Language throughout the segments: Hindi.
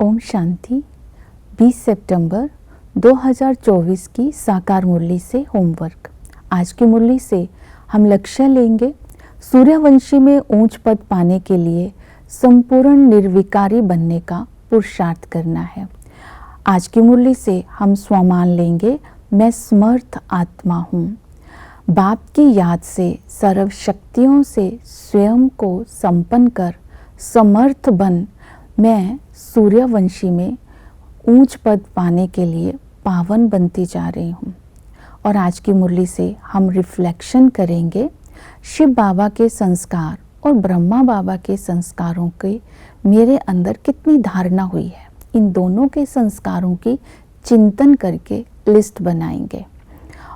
ओम शांति। 20 सितंबर 2024 की साकार मुरली से होमवर्क। आज की मुरली से हम लक्ष्य लेंगे सूर्यवंशी में ऊंच पद पाने के लिए संपूर्ण निर्विकारी बनने का पुरुषार्थ करना है। आज की मुरली से हम स्वमान लेंगे, मैं समर्थ आत्मा हूँ। बाप की याद से सर्व शक्तियों से स्वयं को संपन्न कर समर्थ बन मैं सूर्यवंशी में ऊंच पद पाने के लिए पावन बनती जा रही हूँ। और आज की मुरली से हम रिफ्लेक्शन करेंगे शिव बाबा के संस्कार और ब्रह्मा बाबा के संस्कारों के मेरे अंदर कितनी धारणा हुई है। इन दोनों के संस्कारों की चिंतन करके लिस्ट बनाएंगे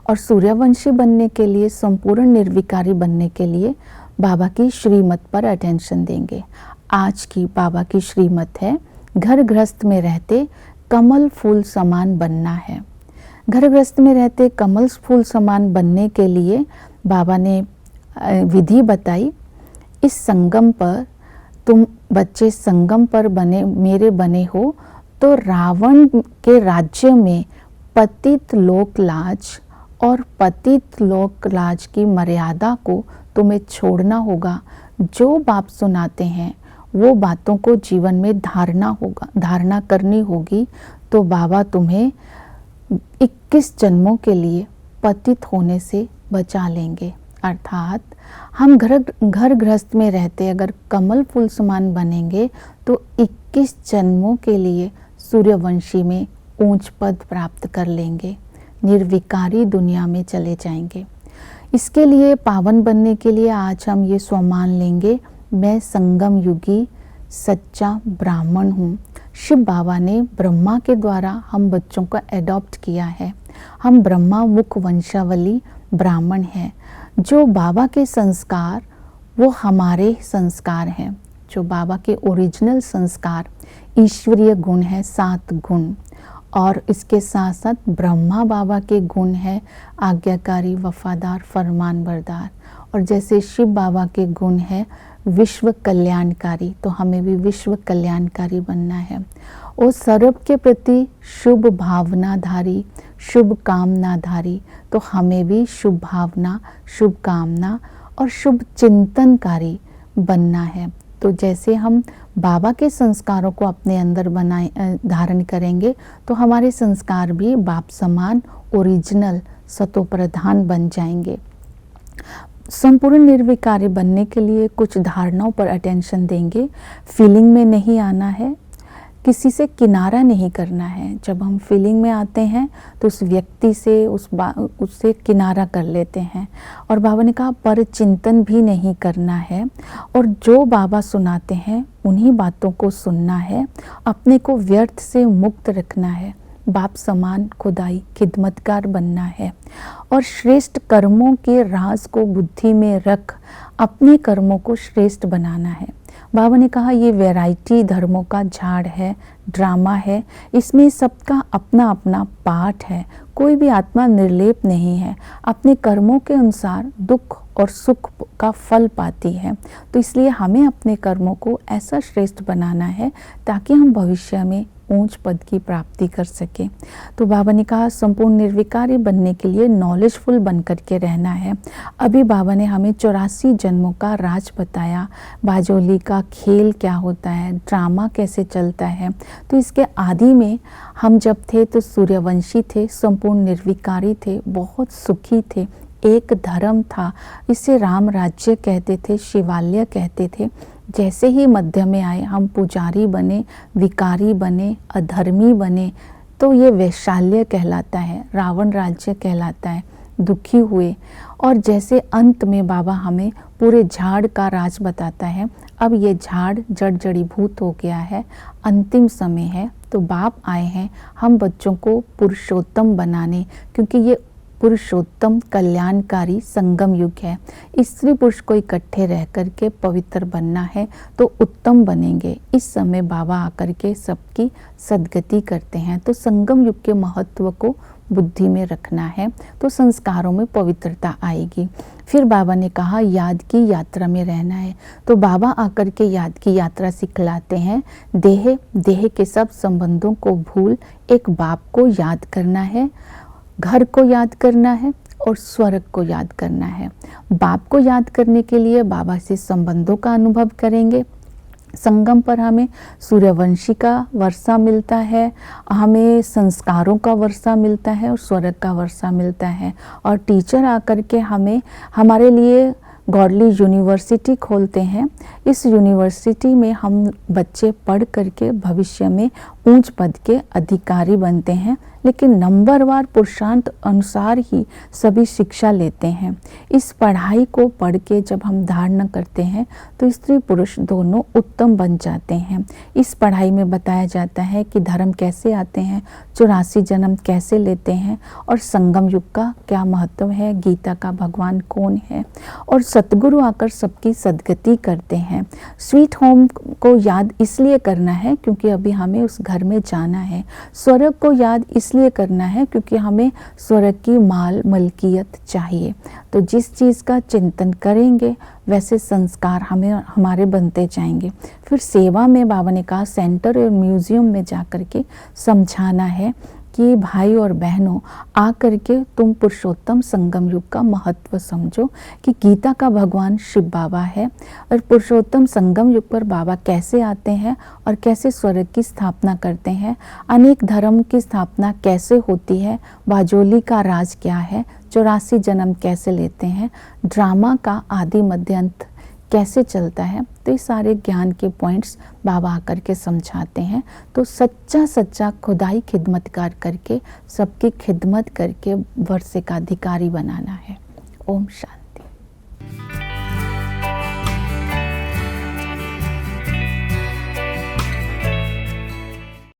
और सूर्यवंशी बनने के लिए, संपूर्ण निर्विकारी बनने के लिए बाबा की श्रीमत पर अटेंशन देंगे। आज की बाबा की श्रीमत है, घर गृहस्थ में रहते कमल फूल समान बनना है। घर गृहस्थ में रहते कमल फूल समान बनने के लिए बाबा ने विधि बताई। इस संगम पर तुम बच्चे संगम पर बने मेरे बने हो तो रावण के राज्य में पतित लोक लाज और पतित लोक लाज की मर्यादा को तुम्हें छोड़ना होगा। जो बाप सुनाते हैं वो बातों को जीवन में धारणा करनी होगी। तो बाबा तुम्हें 21 जन्मों के लिए पतित होने से बचा लेंगे। अर्थात हम घर गृहस्थ में रहते अगर कमल फूल समान बनेंगे तो 21 जन्मों के लिए सूर्यवंशी में ऊंच पद प्राप्त कर लेंगे, निर्विकारी दुनिया में चले जाएंगे। इसके लिए पावन बनने के लिए आज हम ये स्वमान लेंगे, मैं संगम युगी सच्चा ब्राह्मण हूँ। शिव बाबा ने ब्रह्मा के द्वारा हम बच्चों को एडॉप्ट किया है। हम ब्रह्मा मुख वंशावली ब्राह्मण हैं। जो बाबा के संस्कार वो हमारे संस्कार हैं। जो बाबा के ओरिजिनल संस्कार ईश्वरीय गुण है, 7 गुण, और इसके साथ साथ ब्रह्मा बाबा के गुण है आज्ञाकारी, वफादार, फरमानबरदार। और जैसे शिव बाबा के गुण है विश्व कल्याणकारी, तो हमें भी विश्व कल्याणकारी बनना है। और सर्व के प्रति शुभ भावनाधारी, शुभ कामनाधारी, तो हमें भी शुभ भावना, शुभ कामना और शुभ चिंतनकारी बनना है। तो जैसे हम बाबा के संस्कारों को अपने अंदर धारण करेंगे तो हमारे संस्कार भी बाप समान ओरिजिनल सतोप्रधान बन जाएंगे। संपूर्ण निर्विकारी बनने के लिए कुछ धारणाओं पर अटेंशन देंगे। फीलिंग में नहीं आना है, किसी से किनारा नहीं करना है। जब हम फीलिंग में आते हैं तो उस व्यक्ति से उससे किनारा कर लेते हैं। और बाबा ने कहा पर चिंतन भी नहीं करना है और जो बाबा सुनाते हैं उन्हीं बातों को सुनना है। अपने को व्यर्थ से मुक्त रखना है, बाप समान खुदाई खिदमतगार बनना है और श्रेष्ठ कर्मों के राज को बुद्धि में रख अपने कर्मों को श्रेष्ठ बनाना है। बाबा ने कहा ये वैरायटी धर्मों का झाड़ है, ड्रामा है, इसमें सबका अपना अपना पाठ है। कोई भी आत्मा निर्लेप नहीं है, अपने कर्मों के अनुसार दुख और सुख का फल पाती है। तो इसलिए हमें अपने कर्मों को ऐसा श्रेष्ठ बनाना है ताकि हम भविष्य में ऊंच पद की प्राप्ति कर सके। तो बाबा ने कहा संपूर्ण निर्विकारी बनने के लिए नॉलेजफुल बन करके रहना है। अभी बाबा ने हमें 84 जन्मों का राज बताया, बाजोली का खेल क्या होता है, ड्रामा कैसे चलता है। तो इसके आदि में हम जब थे तो सूर्यवंशी थे, संपूर्ण निर्विकारी थे, बहुत सुखी थे, एक धर्म था, इसे राम राज्य कहते थे, शिवालय कहते थे। जैसे ही मध्य में आए हम पुजारी बने, विकारी बने, अधर्मी बने, तो ये वैशाल्य कहलाता है, रावण राज्य कहलाता है, दुखी हुए। और जैसे अंत में बाबा हमें पूरे झाड़ का राज बताता है, अब ये झाड़ जड़ जड़ीभूत हो गया है, अंतिम समय है। तो बाप आए हैं हम बच्चों को पुरुषोत्तम बनाने, क्योंकि ये पुरुषोत्तम कल्याणकारी संगम युग है। स्त्री पुरुष को इकट्ठे रह करके पवित्र बनना है तो उत्तम बनेंगे। इस समय बाबा आकर के सबकी सद्गति करते हैं। तो संगम युग के महत्व को बुद्धि में रखना है तो संस्कारों में पवित्रता आएगी। फिर बाबा ने कहा याद की यात्रा में रहना है। तो बाबा आकर के याद की यात्रा सिखलाते हैं। देह के सब संबंधों को भूल एक बाप को याद करना है, घर को याद करना है और स्वर्ग को याद करना है। बाप को याद करने के लिए बाबा से संबंधों का अनुभव करेंगे। संगम पर हमें सूर्यवंशी का वर्षा मिलता है, हमें संस्कारों का वर्षा मिलता है और स्वर्ग का वर्षा मिलता है। और टीचर आकर के हमें हमारे लिए गॉडली यूनिवर्सिटी खोलते हैं। इस यूनिवर्सिटी में हम बच्चे पढ़ करके भविष्य में ऊंच पद के अधिकारी बनते हैं, लेकिन नंबरवार पुरुषार्थ अनुसार ही सभी शिक्षा लेते हैं। इस पढ़ाई को पढ़ के जब हम धारण करते हैं तो स्त्री पुरुष दोनों उत्तम बन जाते हैं। इस पढ़ाई में बताया जाता है कि धर्म कैसे आते हैं, 84 जन्म कैसे लेते हैं और संगम युग का क्या महत्व है, गीता का भगवान कौन है। और सतगुरु आकर सबकी सद्गति करते हैं। स्वीट होम को याद इसलिए करना है क्योंकि अभी हमें उस घर में जाना है। स्वर्ग को याद इसलिए करना है क्योंकि हमें स्वर्ग की माल मलकियत चाहिए। तो जिस चीज़ का चिंतन करेंगे वैसे संस्कार हमें हमारे बनते जाएंगे। फिर सेवा में बाबा ने कहा सेंटर और म्यूजियम में जा कर के समझाना है कि भाई और बहनों आ करके तुम पुरुषोत्तम संगम युग का महत्व समझो कि गीता का भगवान शिव बाबा है और पुरुषोत्तम संगम युग पर बाबा कैसे आते हैं और कैसे स्वर्ग की स्थापना करते हैं, अनेक धर्म की स्थापना कैसे होती है, बाजोली का राज क्या है, 84 जन्म कैसे लेते हैं, ड्रामा का आदि मध्य अंत कैसे चलता है। तो ये सारे ज्ञान के पॉइंट्स बाबा आकर के समझाते हैं। तो सच्चा खुदाई खिदमतकार करके सबकी खिदमत करके वर्षे का अधिकारी बनाना है। ओम शांति।